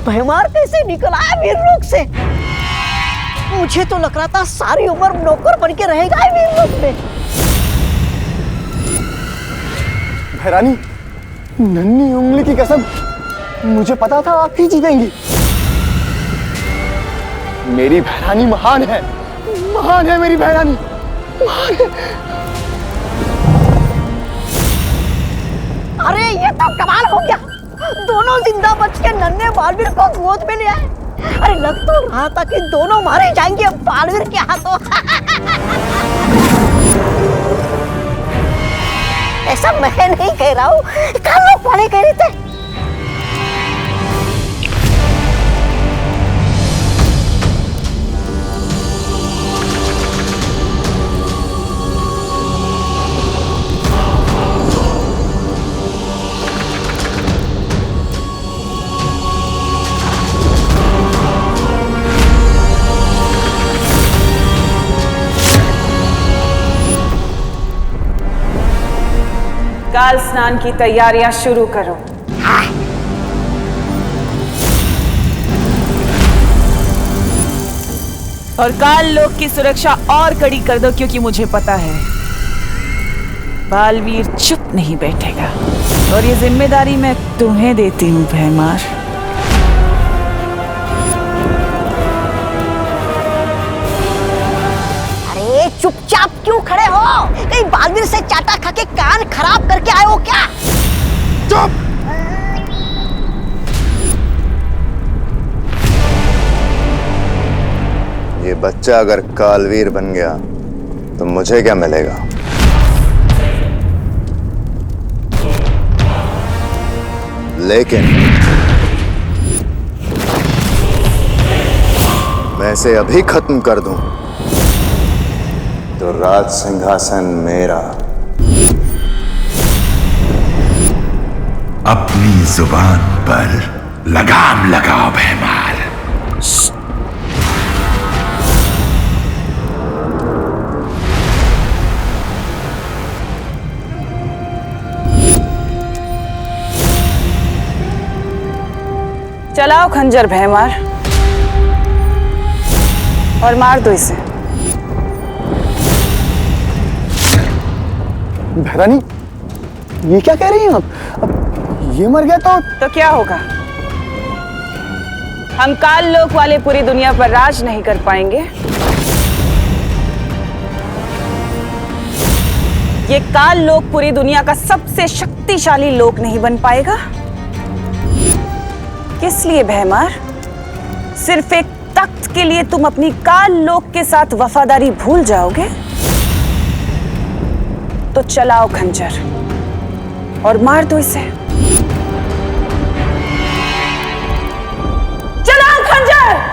भैमार कैसे निकल आया वीरलोक से? मुझे तो लग रहा था सारी उम्र नौकर बन के रहेगा ही वीरलोक में। भैरानी, नन्ही उंगली की कसम, मुझे पता था आप ही जीतेंगी। मेरी भैरानी महान है मेरी भैरानी, महान है। अरे ये तो कमाल हो गया, दोनों जिंदा बच के नन्हे बालवीर को गोद में ले आए। अरे लग तो रहा था कि दोनों मारे जाएंगे बालवीर के हाथों। ऐसा मैं नहीं कह रहा हूँ, कल लोग पढ़े कह रहे थे। काल स्नान की तैयारियां शुरू करो। और काल लोक की सुरक्षा और कड़ी कर दो, क्योंकि मुझे पता है बालवीर चुप नहीं बैठेगा। और ये जिम्मेदारी मैं तुम्हें देती हूँ भैमार। चुपचाप क्यों खड़े हो? कहीं बालवीर से चाटा खा के कान खराब करके आए हो क्या? चुप! ये बच्चा अगर कालवीर बन गया तो मुझे क्या मिलेगा? लेकिन मैं इसे अभी खत्म कर दूं तो राज सिंहासन मेरा। अपनी जुबान पर लगाम लगाओ भैमार। चलाओ खंजर भैमार और मार दो इसे। भैरानी, ये क्या कह रही हैं आप? अब ये मर गया तो क्या होगा? हम काल लोक वाले पूरी दुनिया पर राज नहीं कर पाएंगे। ये काल लोक पूरी दुनिया का सबसे शक्तिशाली लोक नहीं बन पाएगा। किस लिए भैमार? सिर्फ एक तख्त के लिए तुम अपनी काल लोक के साथ वफादारी भूल जाओगे? तो चलाओ खंजर और मार दो इसे। चलाओ खंजर!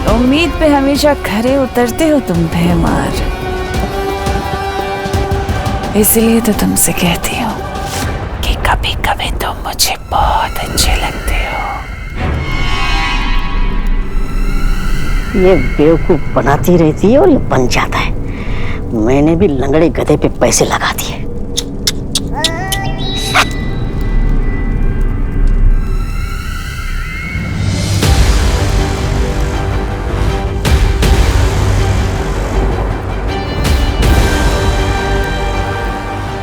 उम्मीद पे हमेशा खरे उतरते हो तुम भैमार, इसलिए तो तुमसे कहती हूँ कि कभी कभी तुम मुझे बहुत अच्छे लगते हो। ये बेवकूफ बनाती रहती है और ये बन जाता है। मैंने भी लंगड़े गधे पे पैसे लगा दिए।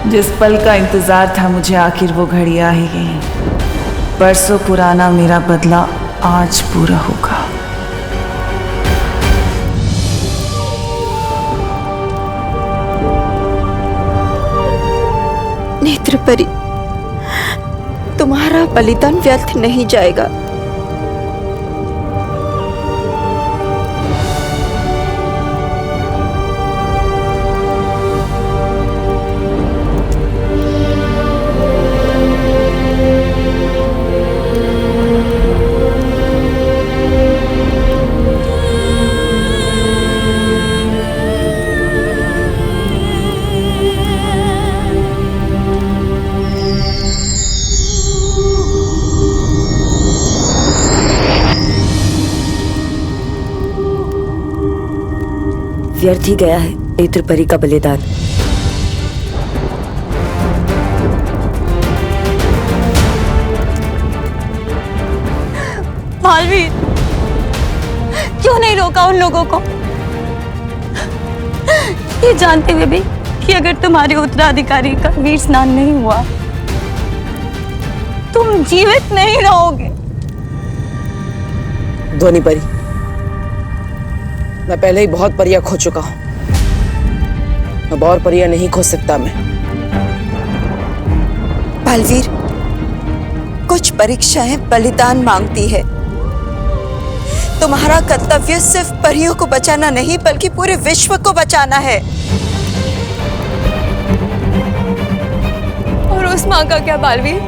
जिस पल का इंतजार था मुझे, आखिर वो घड़ी आ ही गई। बरसों पुराना मेरा बदला आज पूरा होगा। नेत्रपरी, तुम्हारा बलिदान व्यर्थ नहीं जाएगा। व्यर्थ ही गया है नेत्र परी का बलिदान। बालवीर, क्यों नहीं रोका उन लोगों को? ये जानते हुए भी कि अगर तुम्हारे उत्तराधिकारी का वीर स्नान नहीं हुआ, तुम जीवित नहीं रहोगे। ध्वनि परी, मैं पहले ही बहुत परियां खो चुका हूं, अब और परियां नहीं खो सकता मैं। बालवीर, कुछ परीक्षाएं बलिदान मांगती है। तुम्हारा कर्तव्य सिर्फ परियों को बचाना नहीं बल्कि पूरे विश्व को बचाना है। और उस माँ का क्या बालवीर,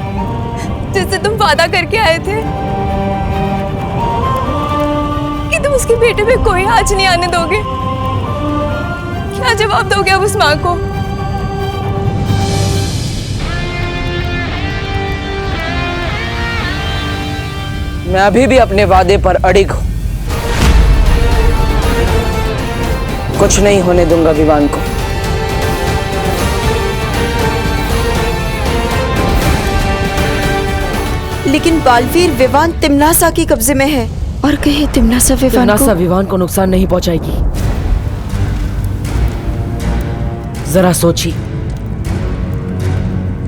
जिससे तुम वादा करके आए थे कि तुम उसके बेटे में कोई आँच नहीं आने दोगे? क्या जवाब दोगे अब उस माँ को? मैं अभी भी अपने वादे पर अड़िग हूं। कुछ नहीं होने दूंगा विवान को। लेकिन बालवीर, विवान तिम्नासा के कब्जे में है और कहीं तिम्नासा विवान को नुकसान नहीं पहुंचाएगी। जरा सोचिए,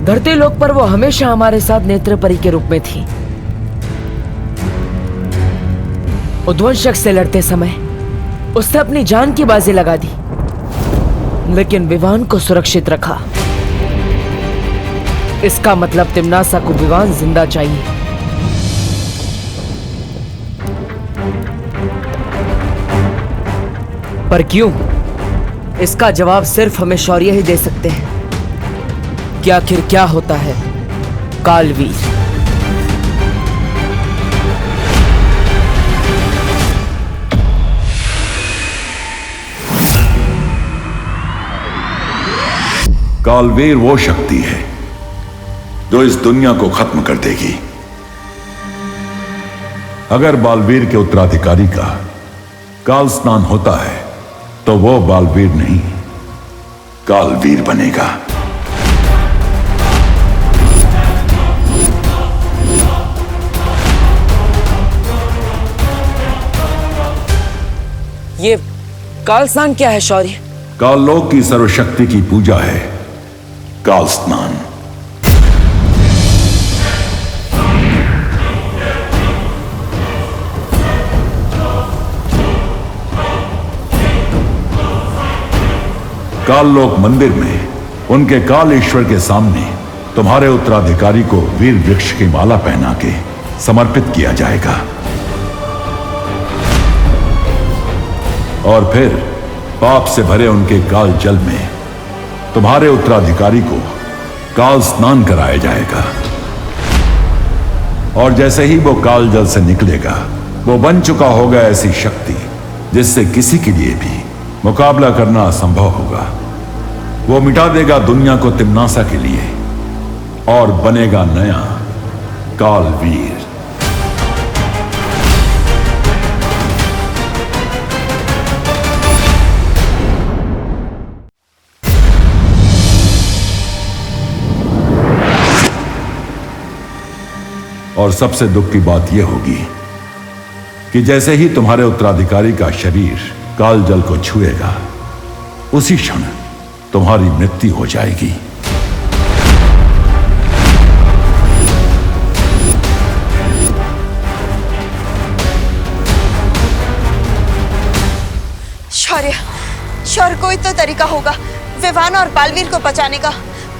धरती लोक पर वो हमेशा हमारे साथ नेत्र परी के रूप में थी। उद्वंशक से लड़ते समय उसने अपनी जान की बाजी लगा दी, लेकिन विवान को सुरक्षित रखा। इसका मतलब तिम्नासा को विवान जिंदा चाहिए। पर क्यों? इसका जवाब सिर्फ हमें शौर्य ही दे सकते हैं कि आखिर क्या होता है कालवीर। कालवीर वो शक्ति है जो इस दुनिया को खत्म कर देगी। अगर बालवीर के उत्तराधिकारी का काल स्नान होता है तो वो बालवीर नहीं, कालवीर बनेगा। ये काल स्नान क्या है शौर्य? काललोक की सर्वशक्ति की पूजा है काल स्नान। काललोक मंदिर में उनके काल ईश्वर के सामने तुम्हारे उत्तराधिकारी को वीर वृक्ष की माला पहना के समर्पित किया जाएगा और फिर पाप से भरे उनके काल जल में तुम्हारे उत्तराधिकारी को काल स्नान कराया जाएगा। और जैसे ही वो काल जल से निकलेगा, वो बन चुका होगा ऐसी शक्ति जिससे किसी के लिए भी मुकाबला करना असंभव होगा। वो मिटा देगा दुनिया को तिम्नासा के लिए और बनेगा नया कालवीर। और सबसे दुख की बात यह होगी कि जैसे ही तुम्हारे उत्तराधिकारी का शरीर काल जल को छुएगा, उसी क्षण तुम्हारी मृत्यु हो जाएगी। शौर्य, कोई तो तरीका होगा विवान और बालवीर को बचाने का।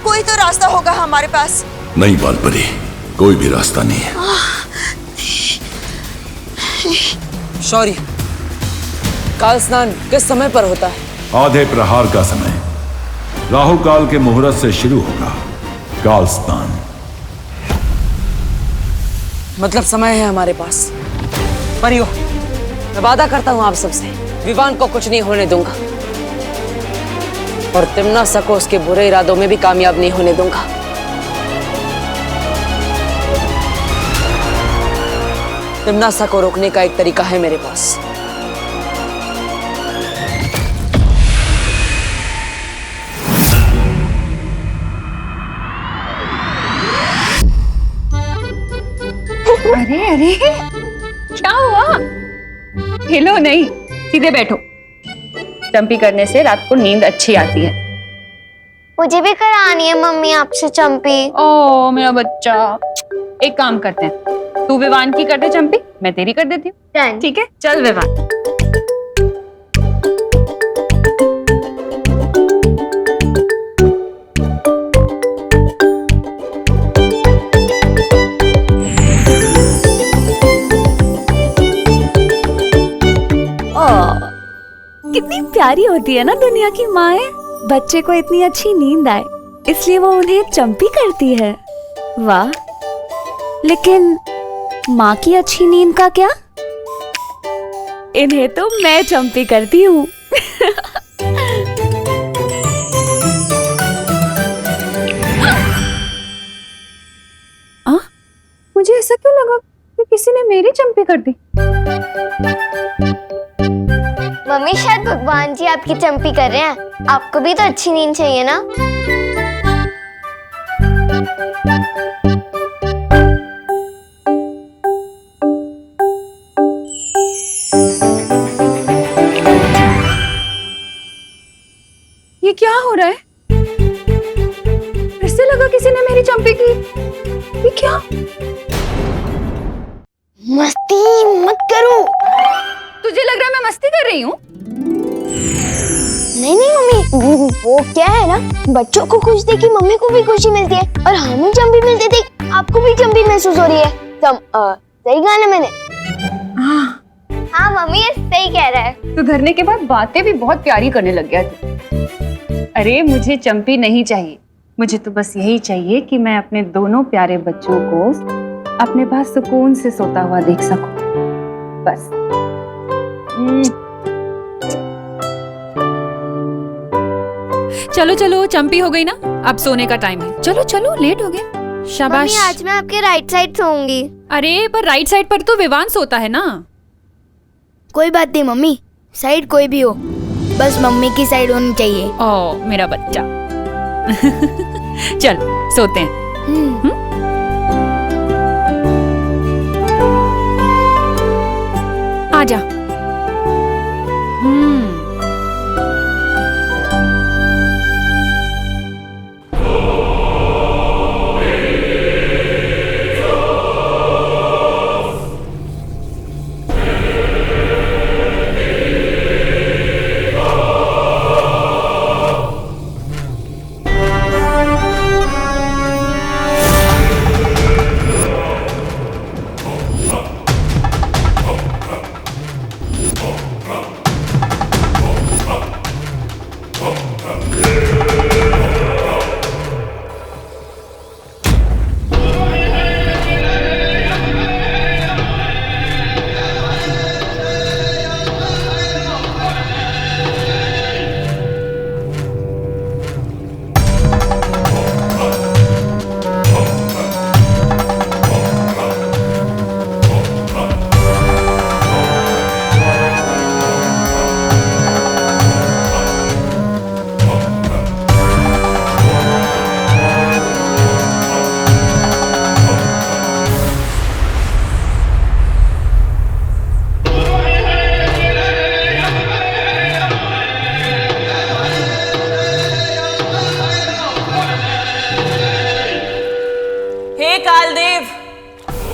कोई तो रास्ता होगा हमारे पास। नहीं बालपरी, कोई भी रास्ता नहीं है। शौर्य, काल स्नान किस समय पर होता है? आधे प्रहार का समय, राहु काल के मुहूर्त से शुरू होगा काल स्नान। मतलब समय है हमारे पास। परियो, मैं वादा करता हूं आप सबसे, विवान को कुछ नहीं होने दूंगा और तिम्नासा को उसके बुरे इरादों में भी कामयाब नहीं होने दूंगा। तिम्नासा को रोकने का एक तरीका है मेरे पास। अरे अरे क्या हुआ? हिलो नहीं, सीधे बैठो। चंपी करने से रात को नींद अच्छी आती है। मुझे भी करानी है मम्मी आपसे चंपी। ओ मेरा बच्चा, एक काम करते हैं, तू विवान की कर दे चंपी, मैं तेरी कर देती हूँ। ठीक है, चल विवान। कितनी प्यारी होती है ना दुनिया की माएं। बच्चे को इतनी अच्छी नींद आए इसलिए वो उन्हें चंपी करती है। वाह, लेकिन माँ की अच्छी नींद का क्या? इन्हें तो मैं चंपी करती हूँ। मुझे ऐसा क्यों लगा कि किसी ने मेरी चंपी कर दी? मम्मी शायद भगवान जी आपकी चंपी कर रहे हैं। आपको भी तो अच्छी नींद चाहिए ना। ये क्या हो रहा है? फिर से लगा किसी ने मेरी चंपी की। ये क्या? मस्ती मत करो। तुझे लग रहा है मैं मस्ती कर रही हूँ? नहीं नहीं मम्मी, वो क्या है ना, बच्चों को खुश देख के मम्मी को भी खुशी मिलती है और हमें चंपी मिलती थी, आपको भी चंपी महसूस हो रही है। सही कहा ना मैंने? हाँ मम्मी, ये सही कह रहा है। तो धरने के बाद बातें भी बहुत प्यारी करने लग गया तू। अरे मुझे चंपी नहीं चाहिए, मुझे तो बस यही चाहिए कि मैं अपने दोनों प्यारे बच्चों को अपने पास सुकून से सोता हुआ देख सकूं, बस। चलो चलो, चंपी हो गई ना, अब सोने का टाइम है। चलो चलो, लेट हो गए। शाबाश। मम्मी आज मैं आपके राइट साइड सोऊंगी। अरे पर राइट साइड पर तो विवान सोता है ना। कोई बात नहीं मम्मी, साइड कोई भी हो, बस मम्मी की साइड होनी चाहिए। ओ मेरा बच्चा। चल सोते हैं। आजा।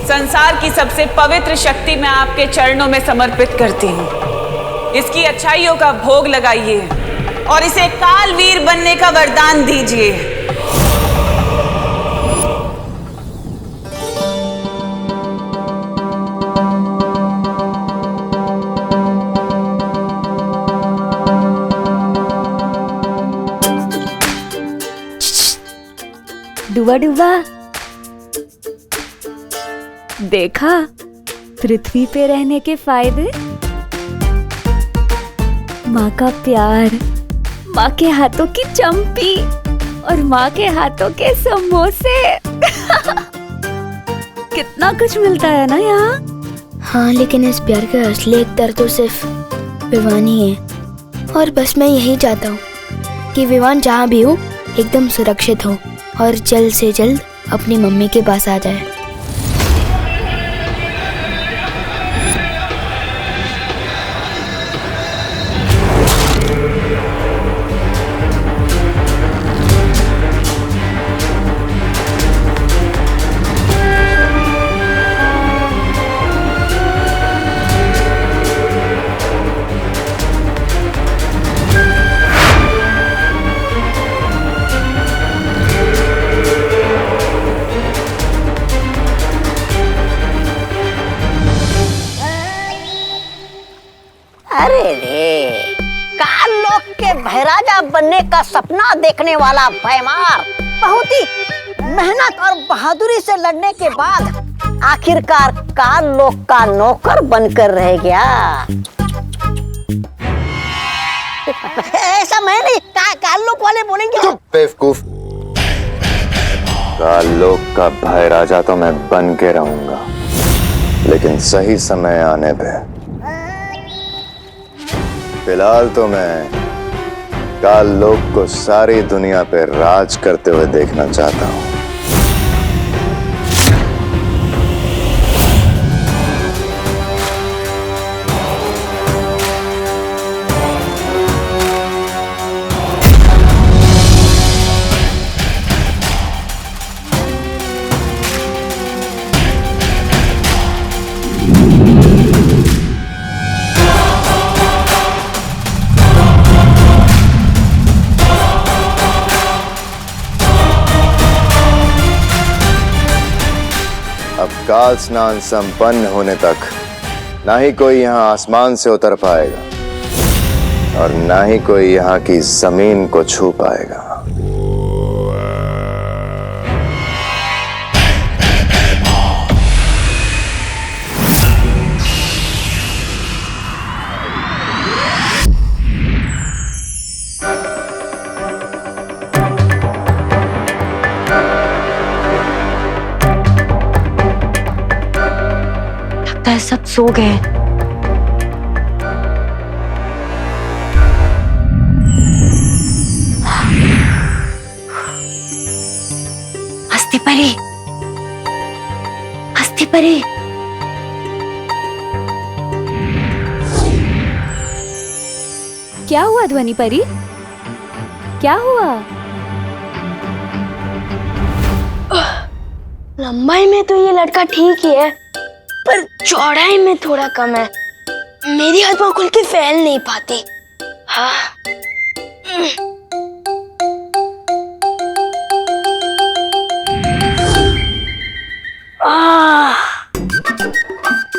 संसार की सबसे पवित्र शक्ति मैं आपके चरणों में समर्पित करती हूँ। इसकी अच्छाइयों का भोग लगाइए और इसे कालवीर बनने का वरदान दीजिए। डुबा डुबा, देखा पृथ्वी पे रहने के फायदे? माँ का प्यार, माँ के हाथों की चंपी और माँ के हाथों के समोसे। कितना कुछ मिलता है ना यहाँ। हाँ, लेकिन इस प्यार का असली एकतर तो सिर्फ विवान ही है। और बस मैं यही चाहता हूँ कि विवान जहाँ भी हो एकदम सुरक्षित हो और जल्द से जल्द अपनी मम्मी के पास आ जाए। रे, काल लोक के भैराजा बनने का सपना देखने वाला भैमार बहुत ही मेहनत और बहादुरी से लड़ने के बाद आखिरकार काल लोक का नौकर बनकर रह गया। ऐसा मैं नहीं, काल लोक वाले बोलेंगे। बेवकूफ, काल लोक का भाई राजा तो मैं बन के रहूंगा, लेकिन सही समय आने पे। फिलहाल तो मैं काल लोक को सारी दुनिया पे राज करते हुए देखना चाहता हूं। अब काल स्नान संपन्न होने तक ना ही कोई यहाँ आसमान से उतर पाएगा और ना ही कोई यहाँ की जमीन को छू पाएगा। सब सो गए। हस्ती परी, हस्ती परी, क्या हुआ ध्वनि परी? क्या हुआ? लंबाई में तो ये लड़का ठीक ही है, पर चौड़ाई में थोड़ा कम है। मेरी हथवा खुल के फैल नहीं पाती। हाँ।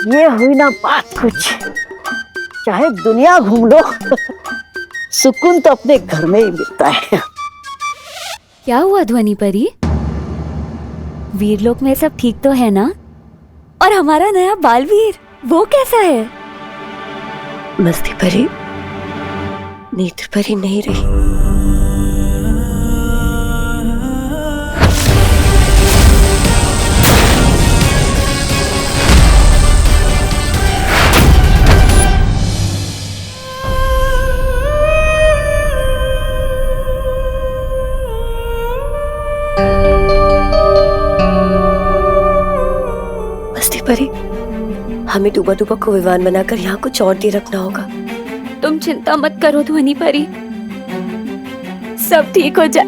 ये हुई ना बात कुछ। चाहे दुनिया घूम लो, सुकून तो अपने घर में ही मिलता है। क्या हुआ ध्वनि परी? वीरलोक में सब ठीक तो है ना? और हमारा नया बालवीर वो कैसा है? मस्ती परी, नेत्र परी नहीं रही। परी, हमें डूबा डूबा को विमान बनाकर यहाँ कुछ और देर रखना होगा। तुम चिंता मत करो ध्वनि परी, सब ठीक हो जाए।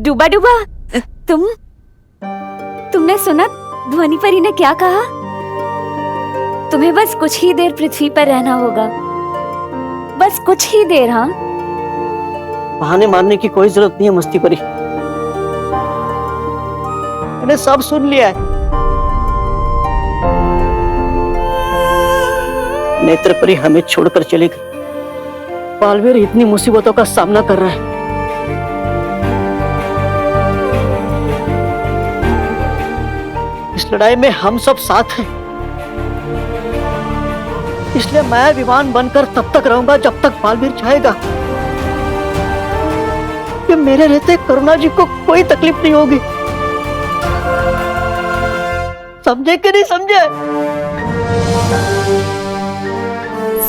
डूबा डूबा, तुमने सुना ध्वनि परी ने क्या कहा? तुम्हें बस कुछ ही देर पृथ्वी पर रहना होगा, बस कुछ ही देर। हाँ, बहाने मारने की कोई जरूरत नहीं है मस्ती परी, मैंने सब सुन लिया है। नेत्र परी हमें छोड़कर चली गई। बालवीर इतनी मुसीबतों का सामना कर रहा है। इस लड़ाई में हम सब साथ हैं, इसलिए मैं विमान बनकर तब तक रहूंगा जब तक बालवीर चाहेगा। कि मेरे रहते करुणा जी को कोई तकलीफ नहीं होगी। समझे कि नहीं समझे?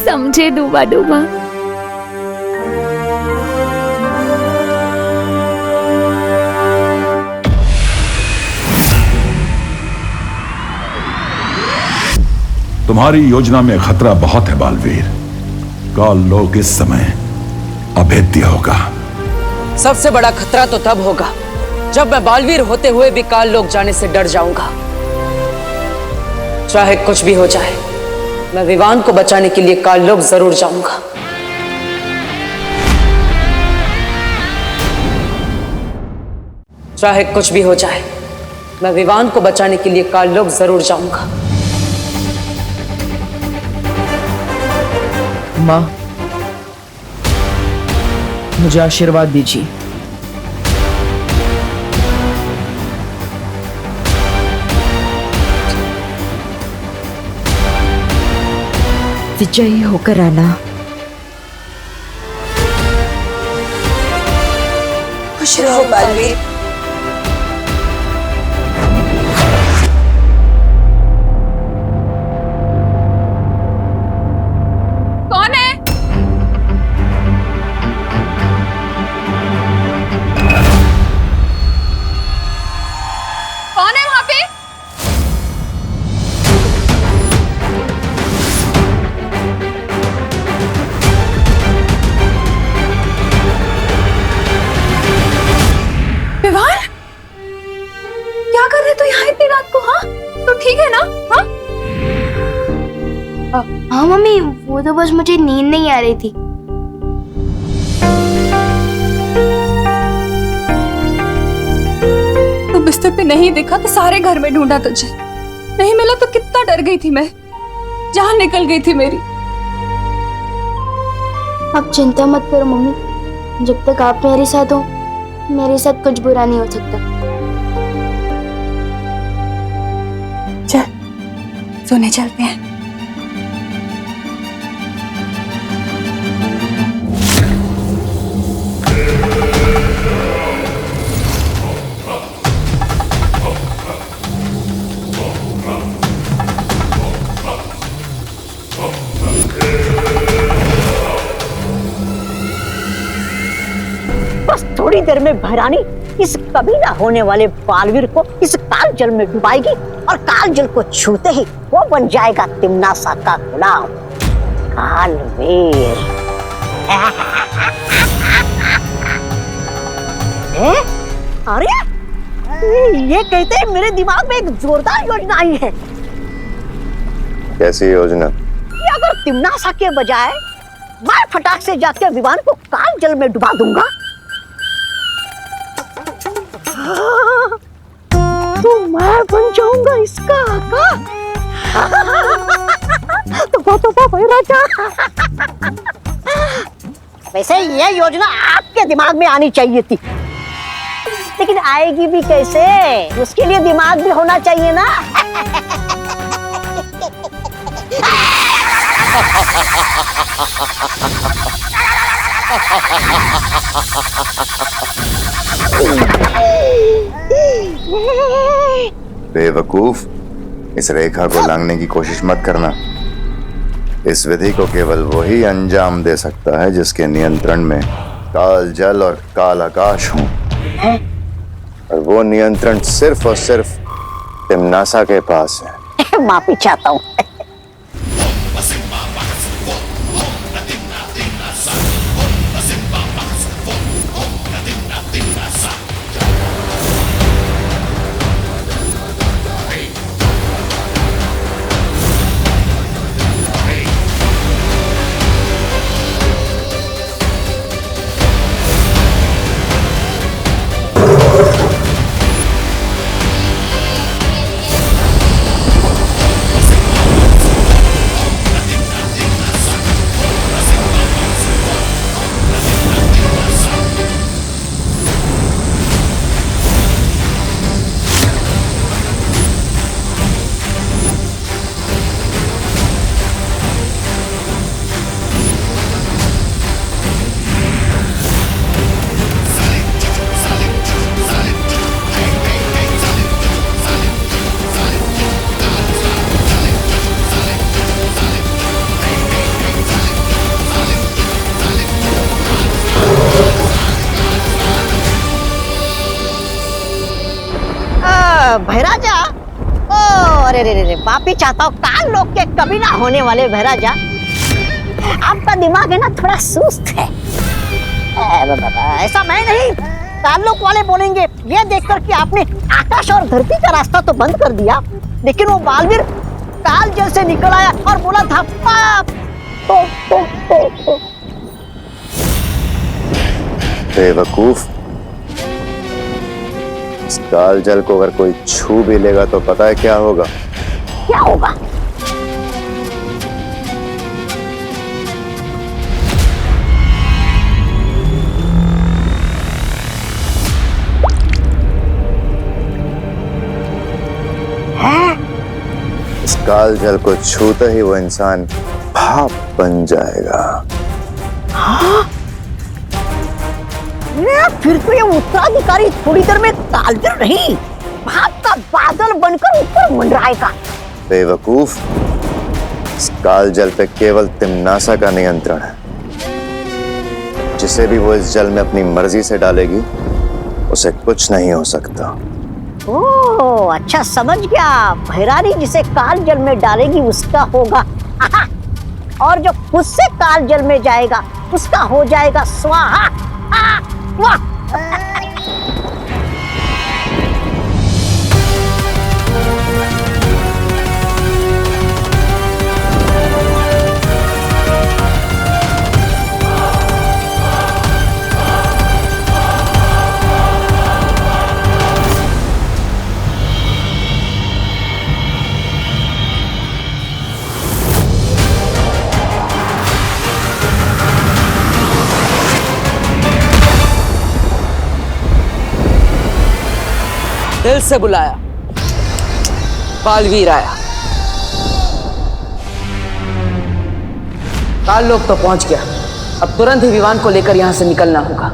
समझे डूबा डूबा। तुम्हारी योजना में खतरा बहुत है बालवीर। काल लोक इस समय अभेद्य होगा। सबसे बड़ा खतरा तो तब होगा जब मैं बालवीर होते हुए भी काल लोक जाने से डर जाऊंगा। चाहे कुछ भी हो जाए, मैं विवान को बचाने के लिए काल लोक जरूर जाऊंगा। चाहे कुछ भी हो जाए, मैं विवान को बचाने के लिए काल लोक जरूर जाऊंगा। माँ, मुझे आशीर्वाद दीजिए। विजयी होकर आना। खुश रहो बालवीर। कौन है? कौन है वहां पे? विवान, क्या कर रहे तू यहाँ इतनी रात को? हाँ, तो ठीक है ना? हाँ, हाँ मम्मी, वो तो बस मुझे नींद नहीं आ रही थी। तो बिस्तर पे नहीं दिखा तो सारे घर में ढूंढा तुझे, नहीं मिला तो कितना डर गई थी मैं, जान निकल गई थी मेरी। आप चिंता मत करो मम्मी, जब तक आप मेरे साथ हो मेरे साथ कुछ बुरा नहीं हो सकता। चल सोने चलते हैं। बस थोड़ी देर में भैरानी इस कभी ना होने वाले बालवीर को इस काल जल में डुबाएगी और काल जल को छूते ही वो बन जाएगा तिम्नासा का गुलाम कालवीर। अरे ये कहते हैं मेरे दिमाग में एक जोरदार योजना आई है। कैसी योजना? कि अगर तिम्नासा के बजाय मैं फटाक से जाकर विवान को काल जल में डुबा दूंगा तो मैं बन जाऊंगा इसका आका। तो भाई राजा, वैसे ये योजना आपके दिमाग में आनी चाहिए थी, लेकिन आएगी भी कैसे? उसके लिए दिमाग भी होना चाहिए ना। बेवकूफ, इस रेखा को लांघने की कोशिश मत करना। इस विधि को केवल वही अंजाम दे सकता है जिसके नियंत्रण में काल जल और काल आकाश हों, और वो नियंत्रण सिर्फ और सिर्फ तिम्नासा के पास है। माफी चाहता हूँ। भैराजा, ओ अरे रे माफी चाहता हूँ। काल लोक के कभी ना होने वाले भैराजा, आपका दिमाग है ना थोड़ा सुस्त है। ऐसा मैं नहीं, काल लोक वाले बोलेंगे। ये देखकर कि आपने आकाश और धरती का रास्ता तो बंद कर दिया, लेकिन वो बालवीर काल जल से निकल आया और बोला था पाप। बेवकूफ, इस काल जल को अगर कोई छू भी लेगा तो पता है क्या होगा? क्या होगा? काल जल को छूते ही वो इंसान भाप बन जाएगा। फिर तो ये उत्तराधिकारी थोड़ी देर में कालजल नहीं, भाप का बादल बनकर ऊपर मंडराएगा। बेवकूफ, इस काल जल पे केवल तिम्नासा का नियंत्रण है। जिसे भी वो इस जल में अपनी मर्जी से डालेगी उसे कुछ नहीं हो सकता। ओह अच्छा, समझ गया। भैरानी जिसे काल जल में डालेगी उसका होगा आहा, और जो खुद से काल जल में जाएगा उसका हो जाएगा स्वाहा। वाह! दिल से बुलाया, बालवीर आया। काल लोग तो पहुंच गया, अब तुरंत ही विमान को लेकर यहां से निकलना होगा।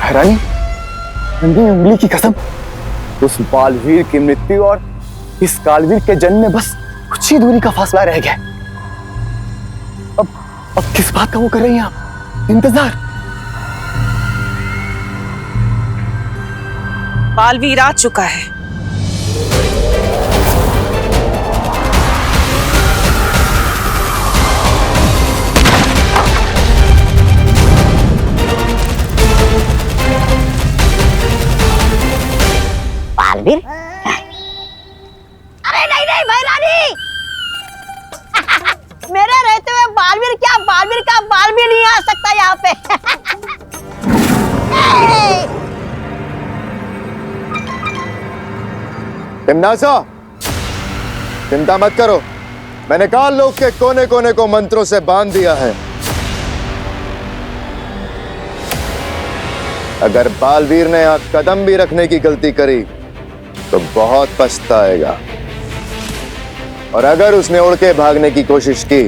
हैरानी, नंदी उंगली की कसम, उस बालवीर की मृत्यु और इस कालवीर के जन्म में बस कुछ ही दूरी का फासला रह गया। अब किस बात का वो कर रही हैं आप? इंतजार। बालवीर आ चुका है। बालवीर? अरे नहीं नहीं भैरानी, मेरे रहते हुए बालवीर क्या, बालवीर का बाल भी नहीं आ सकता यहाँ पे। तिम्नासा, चिंता मत करो, मैंने काल लोक के कोने कोने को मंत्रों से बांध दिया है। अगर बालवीर ने यहाँ कदम भी रखने की गलती करी तो बहुत पछताएगा, और अगर उसने उड़ के भागने की कोशिश की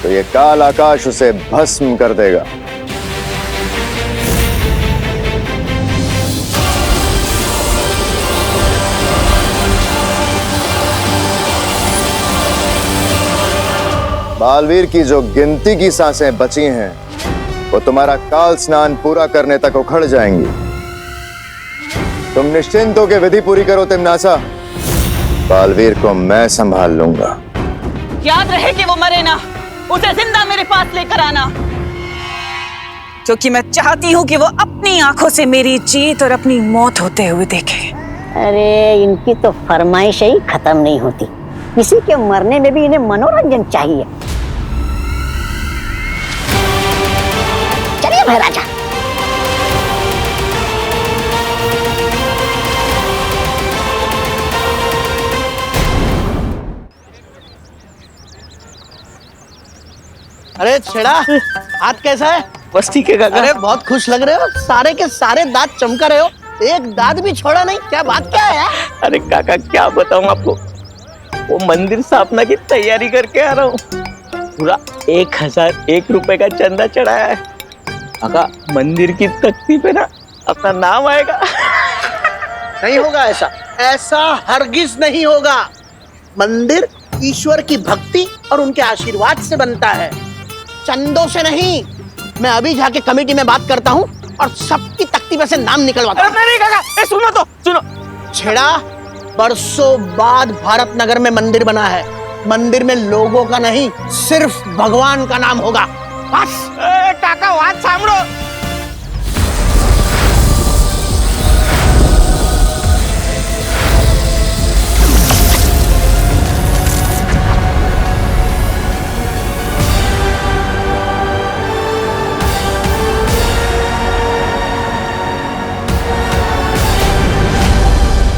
तो ये काल आकाश उसे भस्म कर देगा। बालवीर की जो गिनती की सांसें बची हैं वो तुम्हारा काल स्नान पूरा करने तक उखड़ जाएंगी। तुम निश्चिंत होकर विधि पूरी करो तिम्नासा, बालवीर को मैं संभाल लूंगा। याद रहे कि वो मरे ना, उसे जिंदा मेरे पास लेकर आना, क्योंकि मैं चाहती हूँ कि वो अपनी आंखों से मेरी जीत और अपनी मौत होते हुए देखे। अरे इनकी तो फरमाइश ही खत्म नहीं होती, किसी के मरने में भी इन्हें मनोरंजन चाहिए। चलिए महाराजा। अरे छेड़ा, हाथ कैसा है? बस ठीक है काका। अरे बहुत खुश लग रहे हो, सारे के सारे दांत चमका रहे हो, एक दांत भी छोड़ा नहीं, क्या बात क्या है? अरे काका क्या बताऊं आपको, वो मंदिर स्थापना की तैयारी करके आ रहा हूँ। पूरा 1001 रुपए का चंदा चढ़ाया है। काका मंदिर की तख्ती पे ना अपना नाम आएगा। नहीं होगा ऐसा, ऐसा हरगिज नहीं होगा। मंदिर ईश्वर की भक्ति और उनके आशीर्वाद से बनता है, चंदों से नहीं। मैं अभी जाके कमेटी में बात करता हूँ और सबकी तख्ती में से नाम निकलवाता हूँ। नहीं काका, सुनो तो सुनो। छेड़ा, बरसों बाद भारत नगर में मंदिर बना है। मंदिर में लोगों का नहीं, सिर्फ भगवान का नाम होगा। बस। काका बात सांभळो।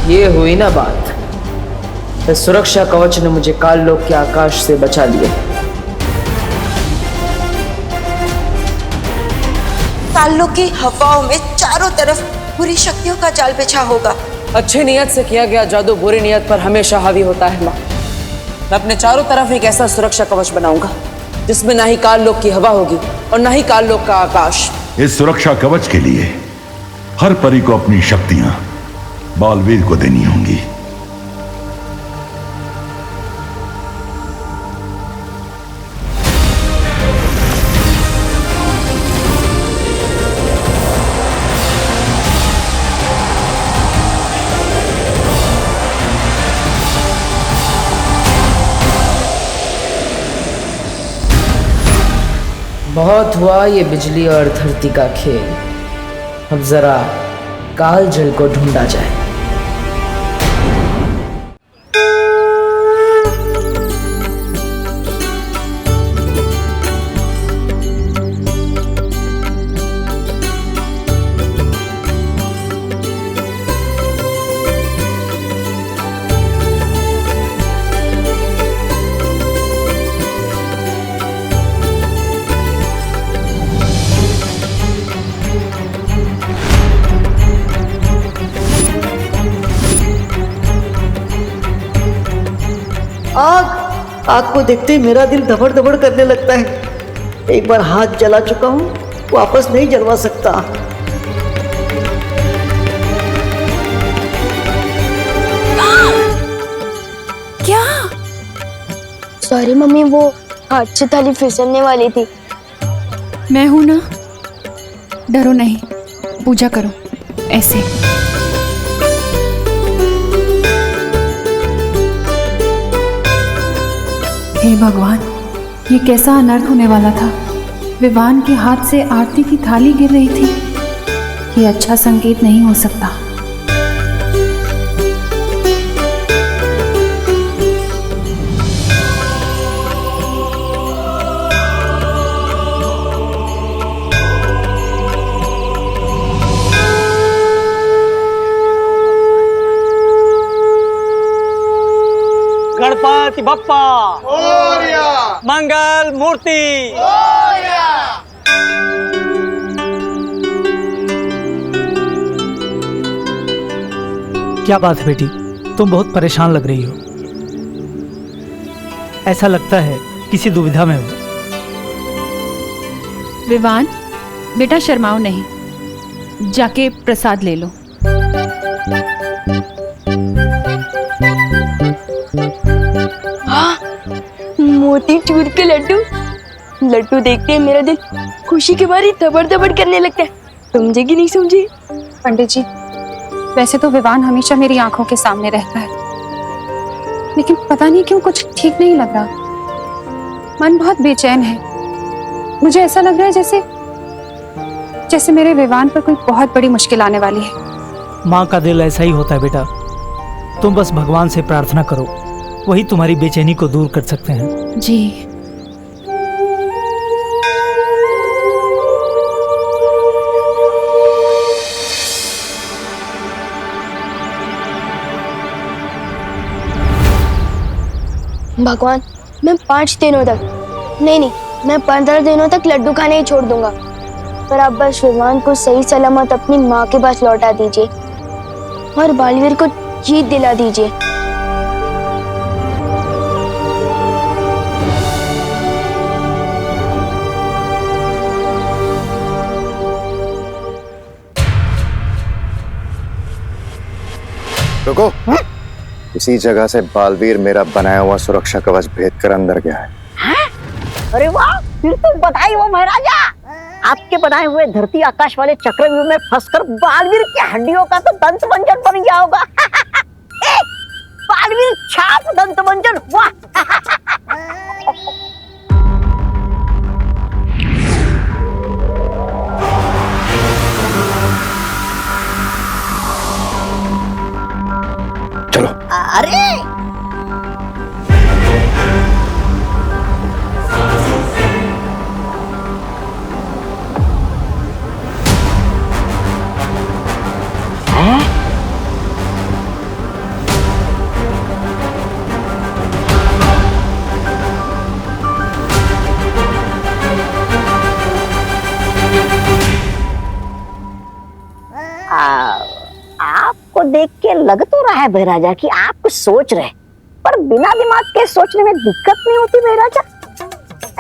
ये हुई ना बात, इस सुरक्षा कवच ने मुझे काल लोक के आकाश से बचा लिया। काल की हवाओं में चारों तरफ बुरी शक्तियों का जाल बिछा होगा। अच्छी नियत से किया गया जादू बुरी नियत पर हमेशा हावी होता है माँ। मैं अपने चारों तरफ एक ऐसा सुरक्षा कवच बनाऊंगा जिसमें ना ही काल लोक की हवा होगी और ना ही काल लोक का आकाश। इस सुरक्षा कवच के लिए हर परी को अपनी शक्तियां बालवीर को देनी होंगी। बहुत हुआ ये बिजली और धरती का खेल, अब जरा काल जल को ढूंढा जाए। आग को देखते ही मेरा दिल धबड़ धबड़ करने लगता है। एक बार हाथ जला चुका हूँ, वापस नहीं जलवा सकता। क्या? सॉरी मम्मी, वो हाथ से थाली फिसलने वाली थी। मैं हूं ना, डरो नहीं, पूजा करो ऐसे। हे भगवान, ये कैसा अनर्थ होने वाला था। विवान के हाथ से आरती की थाली गिर रही थी। ये अच्छा संकेत नहीं हो सकता। गणपति बप्पा मोरया, मंगल मूर्ति मोरया। क्या बात है बेटी, तुम बहुत परेशान लग रही हो। ऐसा लगता है किसी दुविधा में हो। विवान, बेटा शर्माओ नहीं, जाके प्रसाद ले लो। मोतीचूर के लड्डू। लड्डू देखते ही मेरा दिल खुशी के मारे धबड़ धबड़ करने लगता है। समझे कि नहीं समझे? पंडित जी, वैसे तो विवान हमेशा मेरी आंखों के सामने रहता है, लेकिन पता नहीं क्यों कुछ ठीक नहीं लग रहा। मन बहुत बेचैन है। मुझे ऐसा लग रहा है जैसे मेरे विवान पर कोई बहुत बड़ी मुश्किल आने वाली है। माँ का दिल ऐसा ही होता है बेटा। तुम बस भगवान से प्रार्थना करो, वही तुम्हारी बेचैनी को दूर कर सकते हैं। जी। भगवान, मैं 5 दिनों तक नहीं, मैं 15 दिनों तक लड्डू खाने ही छोड़ दूंगा, पर आप बस विवान को सही सलामत अपनी माँ के पास लौटा दीजिए और बालवीर को जीत दिला दीजिए। रुको, इसी जगह से बालवीर मेरा बनाया हुआ सुरक्षा कवच भेद कर अंदर गया है। अरे वाह, फिर तो बधाई हो महाराजा। आपके बनाए हुए धरती आकाश वाले चक्रव्यूह में फंसकर बालवीर की हड्डियों का तो दंत मंजन बन गया होगा। बालवीर छाप दंत मंजन हुआ। चलो। अरे लग तो रहा है बहराजा कि आप कुछ सोच रहे, पर बिना दिमाग के सोचने में दिक्कत नहीं होती बहराजा।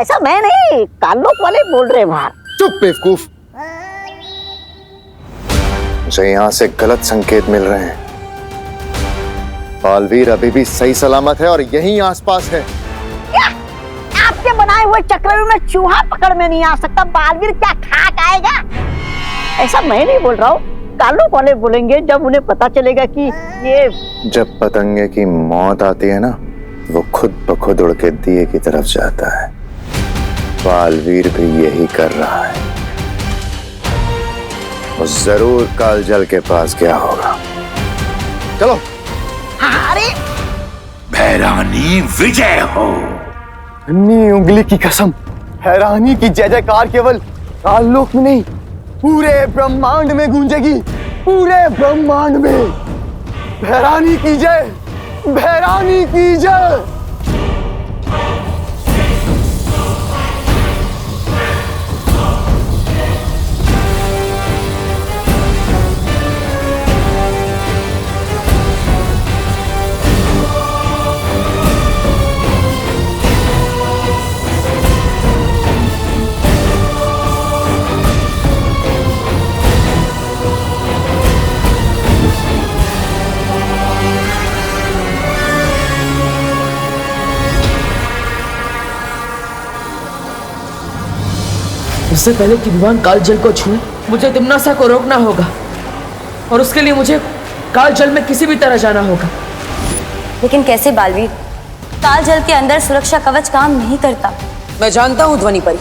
ऐसा मैं नहीं, कालोक वाले बोल रहे बाहर। चुप बेवकूफ, मुझे यहाँ से गलत संकेत मिल रहे हैं। बालवीर अभी भी सही सलामत है और यहीं आसपास है। क्या? आपके बनाए हुए चक्रव्यूह में चूहा पकड़ में नहीं आ सकता, बालवीर क्या खाक आएगा? ऐसा मैं नहीं बोल रहा हूँ, कालोक वाले बोलेंगे जब उन्हें पता चलेगा कि ये। जब पतंगे की मौत आती है ना, वो खुद ब खुद उड़ के दिए की तरफ जाता है। बालवीर भी यही कर रहा है। वो जरूर कालजल के पास गया होगा। चलो। अरे भैरानी विजय हो। अन्नी उंगली की कसम, हैरानी की जय जयकार केवल काललोक में नहीं, पूरे ब्रह्मांड में गूंजेगी, पूरे ब्रह्मांड में। भैरानी की जय, भैरानी की जय। इससे पहले कि विवान कालजल को छूए, मुझे तिम्नासा को रोकना होगा, और उसके लिए मुझे कालजल में किसी भी तरह जाना होगा। लेकिन कैसे बालवीर? कालजल के अंदर सुरक्षा कवच काम नहीं करता। मैं जानता हूँ ध्वनि परी,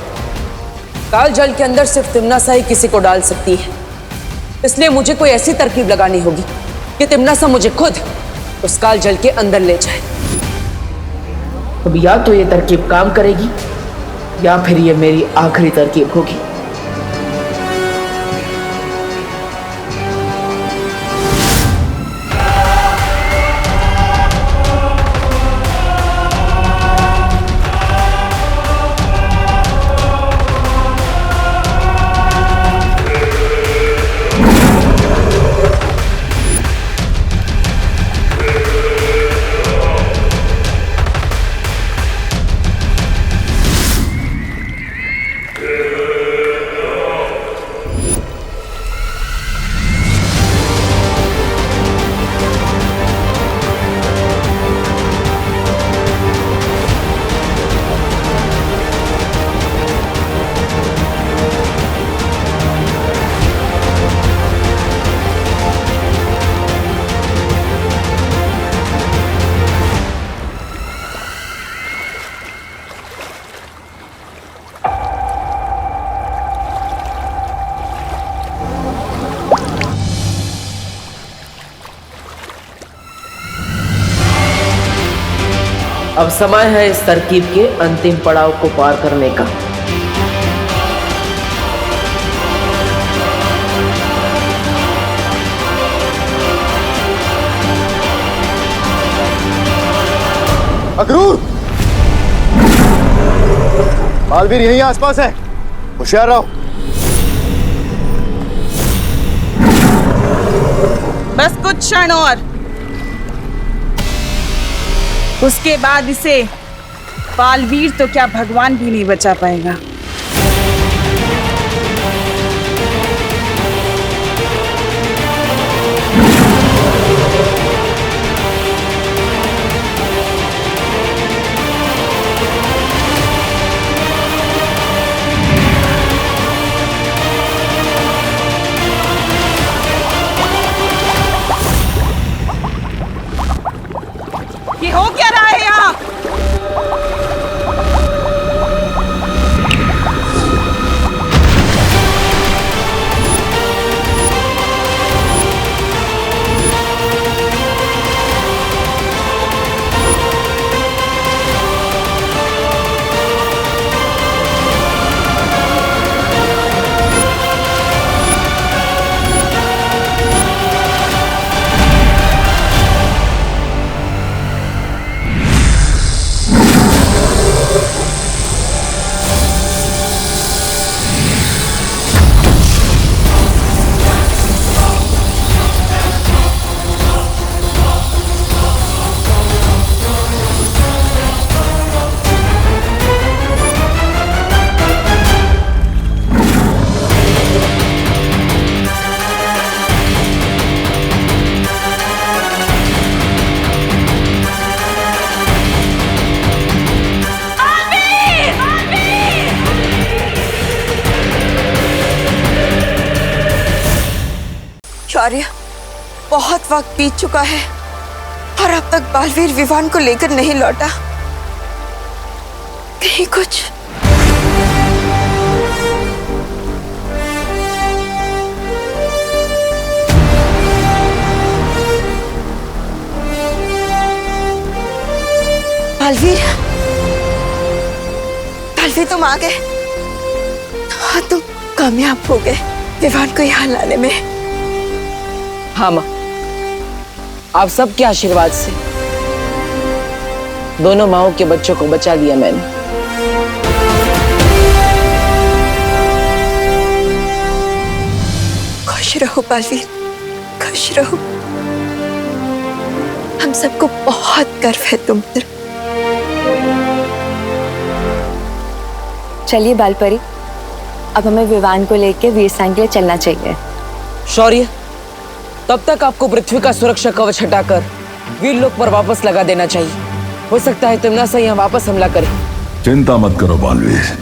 कालजल के अंदर सिर्फ तिम्नासा ही किसी को डाल सकती है। इसलिए मुझे कोई ऐसी तरकीब लगानी होगी कि तिम्नासा मुझे खुद उस कालजल के अंदर ले जाए। अब या तो ये तरकीब काम करेगी या फिर ये मेरी आखिरी तरकीब होगी। अब समय है इस तरकीब के अंतिम पड़ाव को पार करने का। अक्रूर, बालवीर यहीं आसपास है, होशियार रहो। बस कुछ क्षण और, उसके बाद इसे बालवीर तो क्या भगवान भी नहीं बचा पाएगा। ये हो क्या रहा है यहाँ? शौर्य, बहुत वक्त बीत चुका है और अब तक बालवीर विवान को लेकर नहीं लौटा। कहीं कुछ बालवीर, बालवीर तुम आ गए। हाँ, तुम कामयाब हो गए विवान को यहाँ लाने में। हाँ माँ, आप सबके आशीर्वाद से दोनों माओं के बच्चों को बचा लिया मैंने। खुश रहो बालवीर, खुश रहो। हम सबको बहुत गर्व है तुम पर। चलिए बालपरी, अब हमें विवान को लेकर वीरस्थान के लिए चलना चाहिए। शौर्य, तब तक आपको पृथ्वी का सुरक्षा कवच हटाकर वीरलोक पर वापस लगा देना चाहिए। हो सकता है तिम्नासा यहाँ वापस हमला करे। चिंता मत करो बालवीर,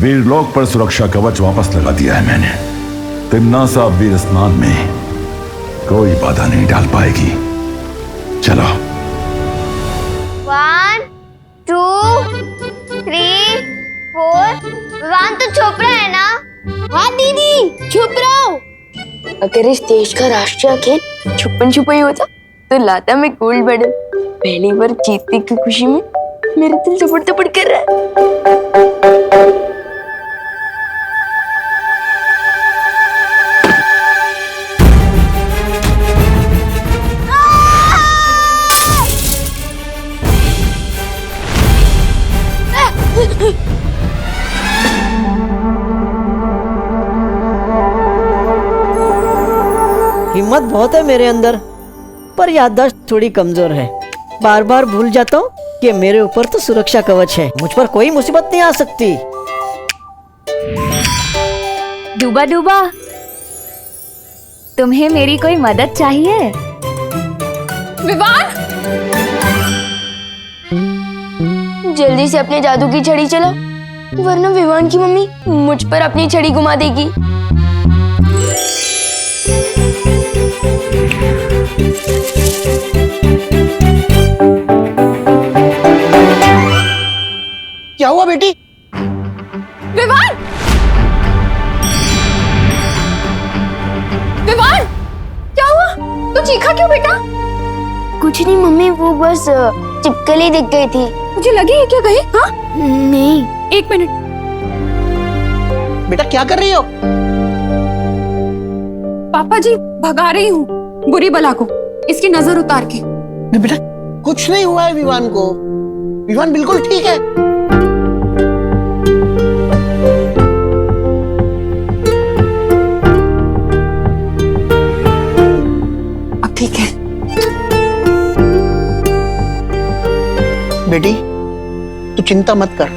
वीरलोक पर सुरक्षा कवच वापस लगा दिया है मैंने। तिम्नासा वीर स्नान में कोई बाधा नहीं डाल पाएगी। चलो। 1 2 3 4। विवान तो छुप रहा है ना? हाँ दीदी, छुप रहा हूँ। अगर इस देश का राष्ट्रीय खेल छुपन छुपाई होता तो लाता मैं गोल्ड मेडल। पहली बार जीतने की खुशी में मेरा दिल थपड़ थपड़ कर रहा है। हिम्मत बहुत है मेरे अंदर, पर याददाश्त थोड़ी कमजोर है। बार बार भूल जाता हूँ कि मेरे ऊपर तो सुरक्षा कवच है, मुझ पर कोई मुसीबत नहीं आ सकती। डूबा डूबा, तुम्हें मेरी कोई मदद चाहिए? विवान, जल्दी से अपने जादू की छड़ी चलाओ, वरना विवान की मम्मी मुझ पर अपनी छड़ी घुमा देगी। क्या हुआ बेटी? विवान, विवान, क्या हुआ? तू चीखा क्यों बेटा? कुछ नहीं मम्मी, वो बस चिपकली दिख गई थी। मुझे लगी है क्या कहीं? हाँ नहीं। 1 मिनट। बेटा क्या कर रही हो? पापा जी, भगा रही हूँ बुरी बला को, इसकी नजर उतार के। बेटा कुछ नहीं हुआ है विवान को, विवान बिल्कुल ठीक है। अब ठीक है। बेटी तू चिंता मत कर,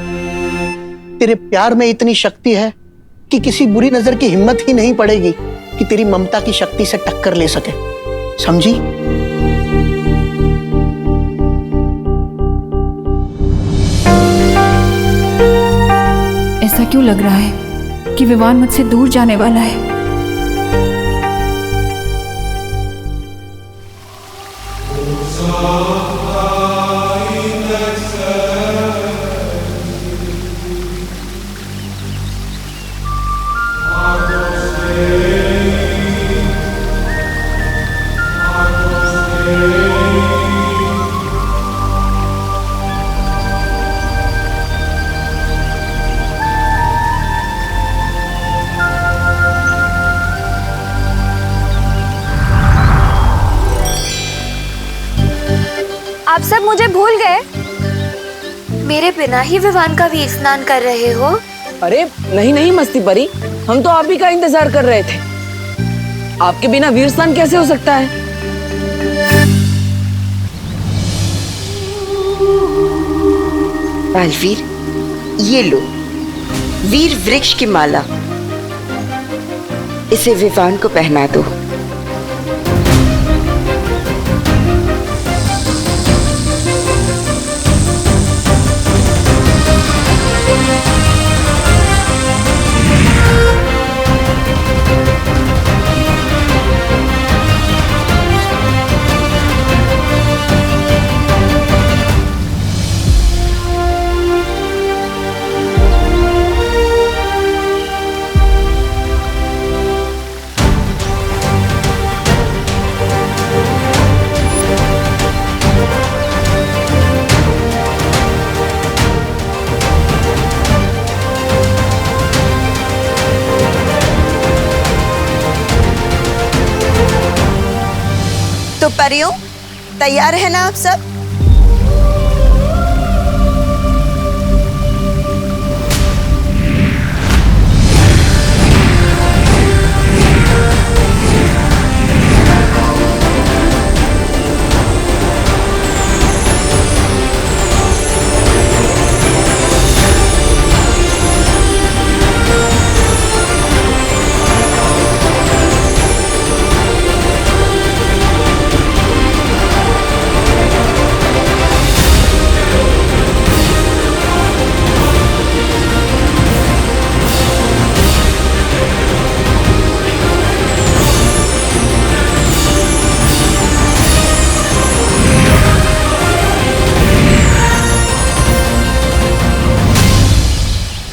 तेरे प्यार में इतनी शक्ति है कि किसी बुरी नजर की हिम्मत ही नहीं पड़ेगी कि तेरी ममता की शक्ति से टक्कर ले सके, समझी? ऐसा क्यों लग रहा है कि विवान मुझसे दूर जाने वाला है? आप सब मुझे भूल गए? मेरे बिना ही विवान का वीर स्नान कर रहे हो? अरे नहीं नहीं मस्ती परी, हम तो आप ही का इंतजार कर रहे थे। आपके बिना वीर स्नान कैसे हो सकता है? बालवीर, ये लो वीर वृक्ष की माला, इसे विवान को पहना दो। प्यारियों, तैयार है ना आप सब?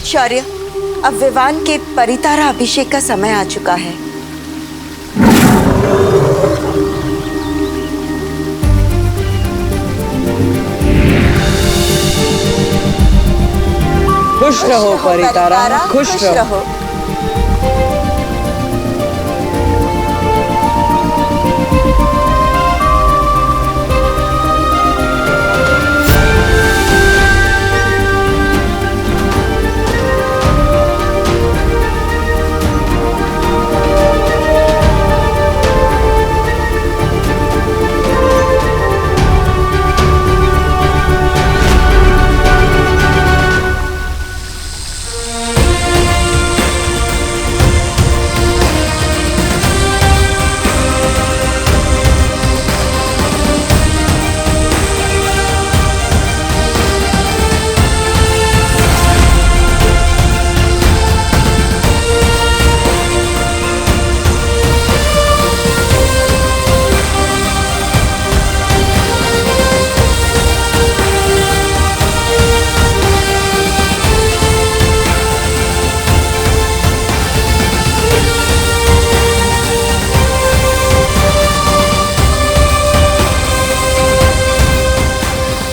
शौर्य, अब विवान के परितारा अभिषेक का समय आ चुका है। खुश रहो परितारा, खुश रहो।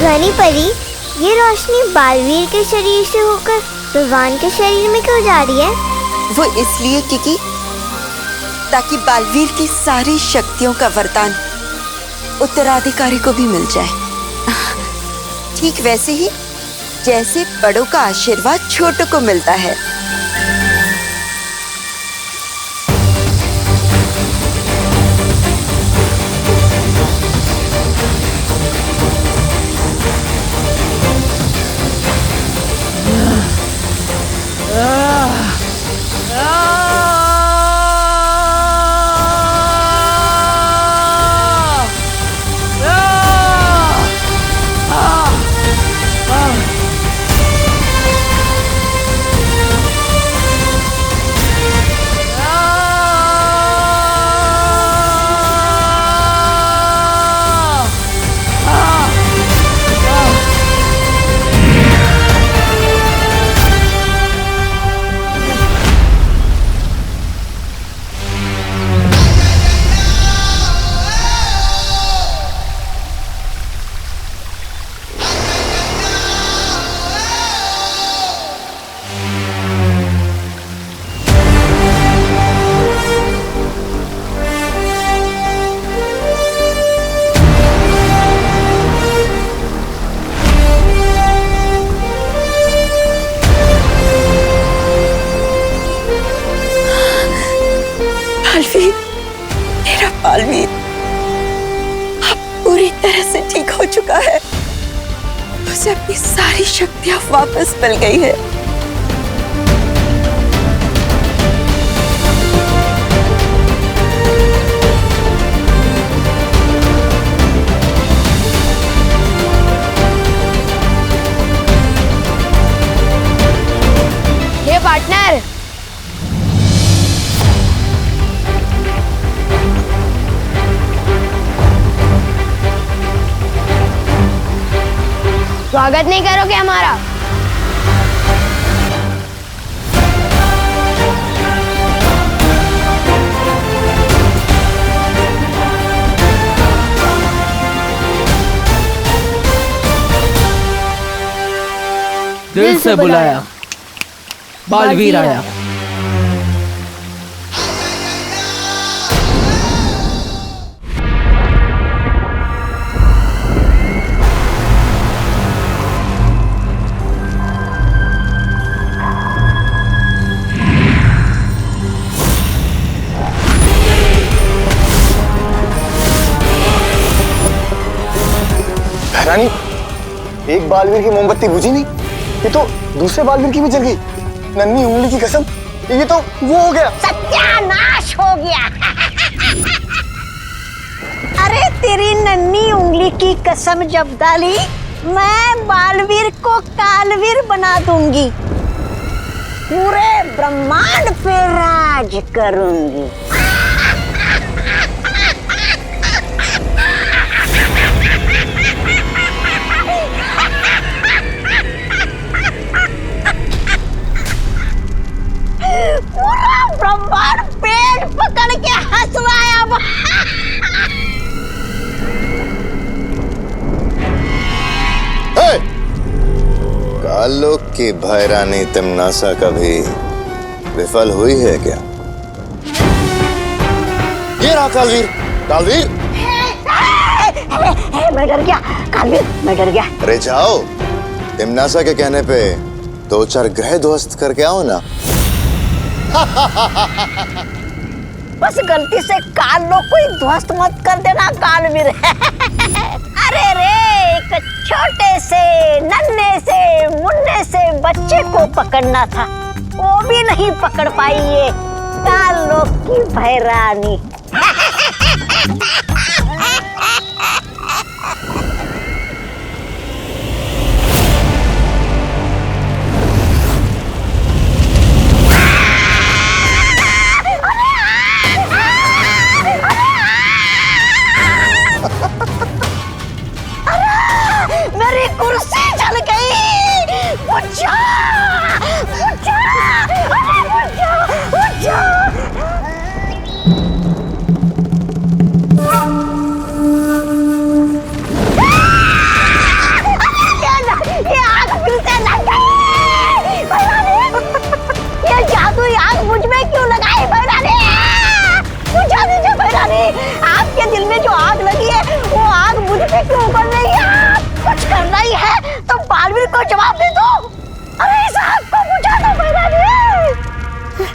रानी परी, ये रोशनी बालवीर के शरीर से होकर विवान के शरीर में क्यों जा रही है? वो इसलिए क्योंकि ताकि बालवीर की सारी शक्तियों का वरदान उत्तराधिकारी को भी मिल जाए। ठीक वैसे ही जैसे बड़ों का आशीर्वाद छोटों को मिलता है। मेरा बालवीर अब पूरी तरह से ठीक हो चुका है। उसे अपनी सारी शक्तियां वापस मिल गई है। ये पार्टनर, स्वागत नहीं करोगे हमारा? दिल से बुलाया, बालवीर आया। रानी, एक बालवीर की मोमबत्ती बुझी नहीं, ये तो दूसरे बालवीर की भी जल गई। नन्ही उंगली की कसम, ये तो वो हो गया, सत्यानाश हो गया। अरे तेरी नन्ही उंगली की कसम जब डाली, मैं बालवीर को कालवीर बना दूंगी, पूरे ब्रह्मांड पे राज करूंगी। पूरा ब्रह्मांड पेट पकड़ के हंस रहा है अब। कालोक की भैरानी तिम्नासा कभी विफल हुई है क्या? ये रहा कालवीर। कालवीर, मैं डर गया कालवीर, मैं डर गया। अरे जाओ, तिम्नासा के कहने पे 2-4 ग्रह ध्वस्त करके आओ ना। बस गलती से कालोक को ही ध्वस्त मत कर देना कालवीर। अरे रे, एक छोटे से नन्हे से मुन्ने से बच्चे को पकड़ना था, वो भी नहीं पकड़ पाई ये कालोक की भैरानी। मेरी कुर्सी जल गई। बुझा, बुझा, अरे बुझा, बुझा। ये आग फिर से लग गई। ये जादुई आग मुझ में क्यों लगाई भैरानी? बुझा दीजिए भैरानी, आपके दिल में जो आग लगी है वो आग मुझ पे क्यों उबल रही है? कुछ करना ही है तो बालवीर को जवाब दे दो। अरे इस आग को बुझा दो भैरानी।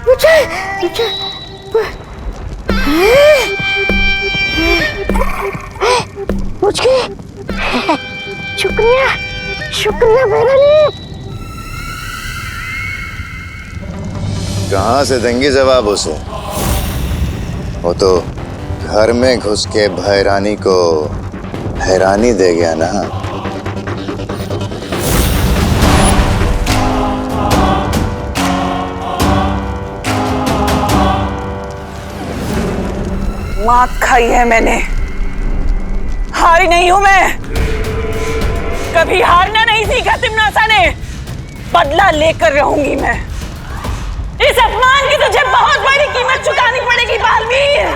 बुझा, बुझा, बुझ गई। शुक्रिया, शुक्रिया भैरानी। कहाँ से देंगी जवाब उसे? वो तो घर में घुस के भैरानी को हैरानी दे गया ना। मात खाई है मैंने, हारी नहीं हूं मैं। कभी हारना नहीं सीखा तिम्नासा ने, बदला लेकर रहूंगी मैं। इस अपमान की तुझे बहुत बड़ी कीमत चुकानी पड़ेगी बालवीर।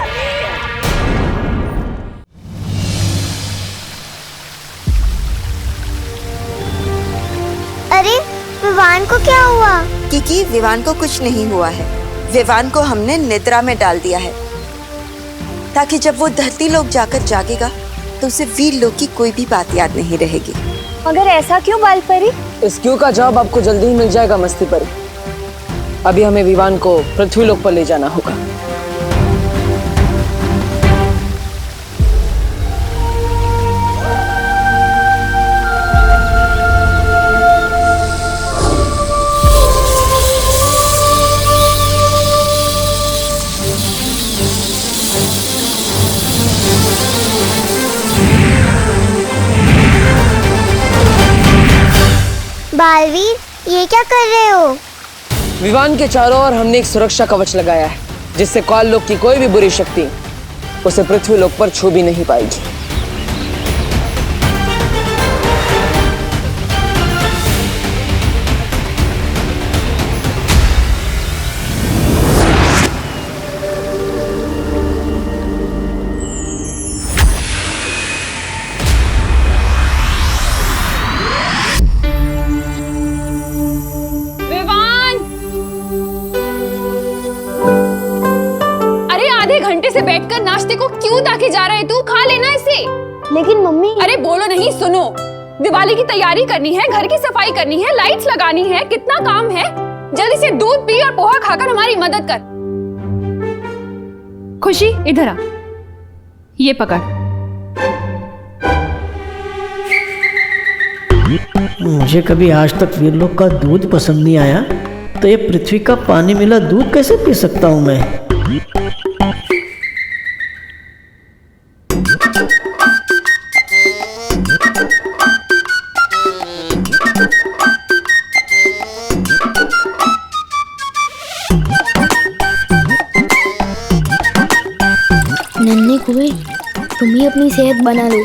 अरे विवान को क्या हुआ? क्योंकि विवान को कुछ नहीं हुआ है। विवान को हमने निद्रा में डाल दिया है, ताकि जब वो धरती लोक जाकर जागेगा तो उसे वीर लोक की कोई भी बात याद नहीं रहेगी। मगर ऐसा क्यों बालपरी? इस क्यों का जवाब आपको जल्दी ही मिल जाएगा मस्ती परी। अभी हमें विवान को पृथ्वी लोक पर ले जाना होगा। बालवीर, ये क्या कर रहे हो? विवान के चारों ओर हमने एक सुरक्षा कवच लगाया है, जिससे काल लोक की कोई भी बुरी शक्ति उसे पृथ्वी लोक पर छू भी नहीं पाएगी। से बैठकर नाश्ते को क्यों ताके जा रहे तू? खा लेना इसे। लेकिन मम्मी। अरे बोलो नहीं, सुनो। दिवाली की तैयारी करनी है, घर की सफाई करनी है, लाइट्स लगानी है, कितना काम है। जल्दी से दूध पी और पोहा खाकर हमारी मदद कर। खुशी इधर आ, ये पकड़। मुझे कभी आज तक वीरलोक का दूध पसंद नहीं आया, तो ये पृथ्वी का पानी मिला दूध कैसे पी सकता हूँ मैं? नन्हे कुएं, तुम ही अपनी सेहत बना लो।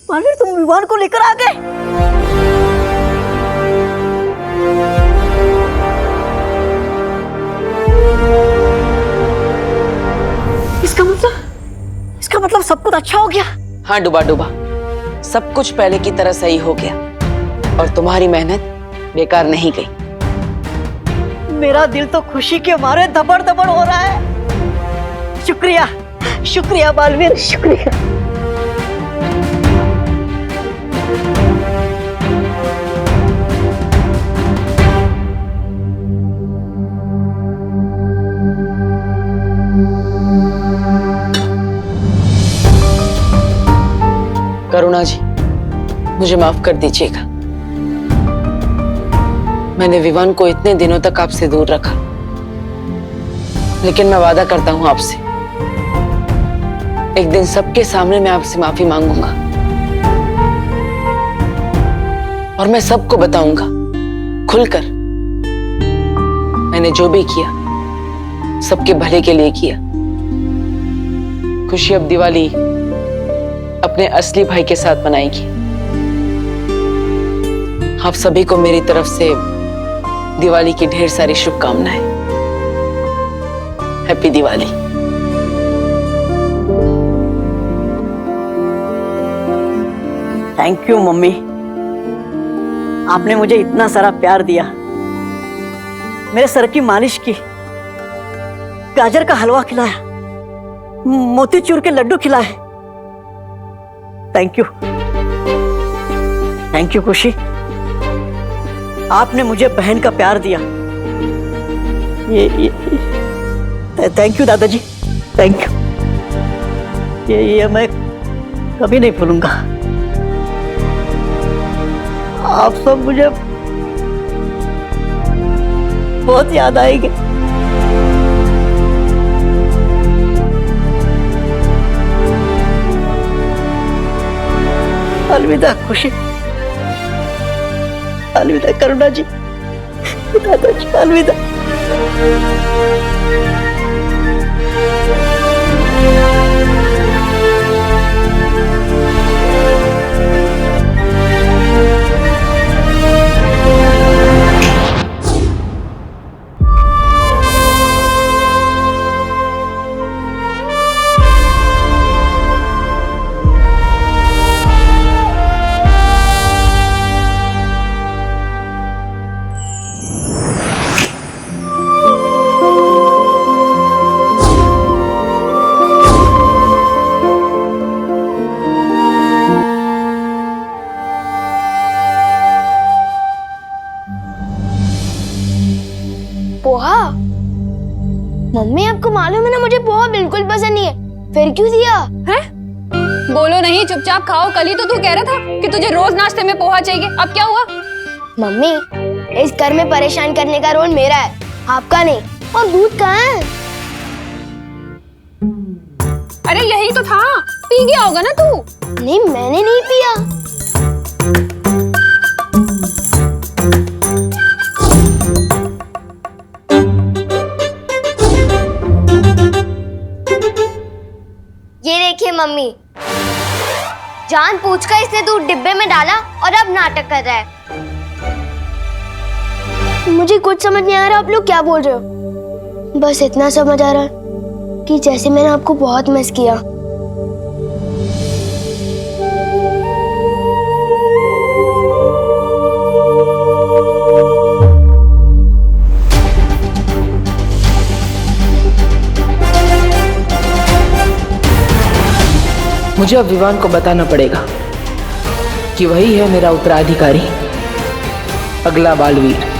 मालवीर, तुम विमान को लेकर आ गए। इसका मतलब सब कुछ अच्छा हो गया। हाँ डूबा डूबा, सब कुछ पहले की तरह सही हो गया और तुम्हारी मेहनत बेकार नहीं गई। मेरा दिल तो खुशी के मारे धबड़ धबड़ हो रहा है। शुक्रिया, शुक्रिया बालवीर, शुक्रिया। करुणा जी, मुझे माफ कर दीजिएगा। मैंने विवान को इतने दिनों तक आपसे दूर रखा, लेकिन मैं वादा करता हूं आपसे, एक दिन सबके सामने मैं आपसे माफी मांगूंगा और मैं सबको बताऊंगा खुलकर मैंने जो भी किया सबके भले के लिए किया। खुशी अब दिवाली अपने असली भाई के साथ मनाएगी। आप सभी को मेरी तरफ से दिवाली की ढेर सारी शुभकामनाएं। Happy Diwali. Thank you mummy, आपने मुझे इतना सारा प्यार दिया, मेरे सर की मालिश की, गाजर का हलवा खिलाया, मोतीचूर के लड्डू खिलाए। थैंक यू, थैंक यू खुशी, आपने मुझे बहन का प्यार दिया। थैंक यू दादाजी, थैंक यू। ये मैं कभी नहीं भूलूंगा। आप सब मुझे बहुत याद आएंगे। अलविदा खुशी, अलविदा करुणा जी, दादाजी, अलविदा। पोहा? मम्मी आपको मालूम है ना मुझे पोहा बिल्कुल पसंद नहीं है, फिर क्यों दिया? है? बोलो नहीं, चुपचाप खाओ। कल ही तो तू कह रहा था कि तुझे रोज नाश्ते में पोहा चाहिए, अब क्या हुआ? मम्मी, इस घर में परेशान करने का रोल मेरा है, आपका नहीं। और दूध कहाँ है? अरे यही तो था, पी गया होगा ना तू। नहीं, मैंने नहीं पिया। ये देखिए मम्मी, जानबूझकर इसने दूध डिब्बे में डाला और अब नाटक कर रहा है। मुझे कुछ समझ नहीं आ रहा आप लोग क्या बोल रहे हो। बस इतना समझ आ रहा है कि जैसे मैंने आपको बहुत मिस किया। मुझे अब विवान को बताना पड़ेगा कि वही है मेरा उत्तराधिकारी, अगला बालवीर।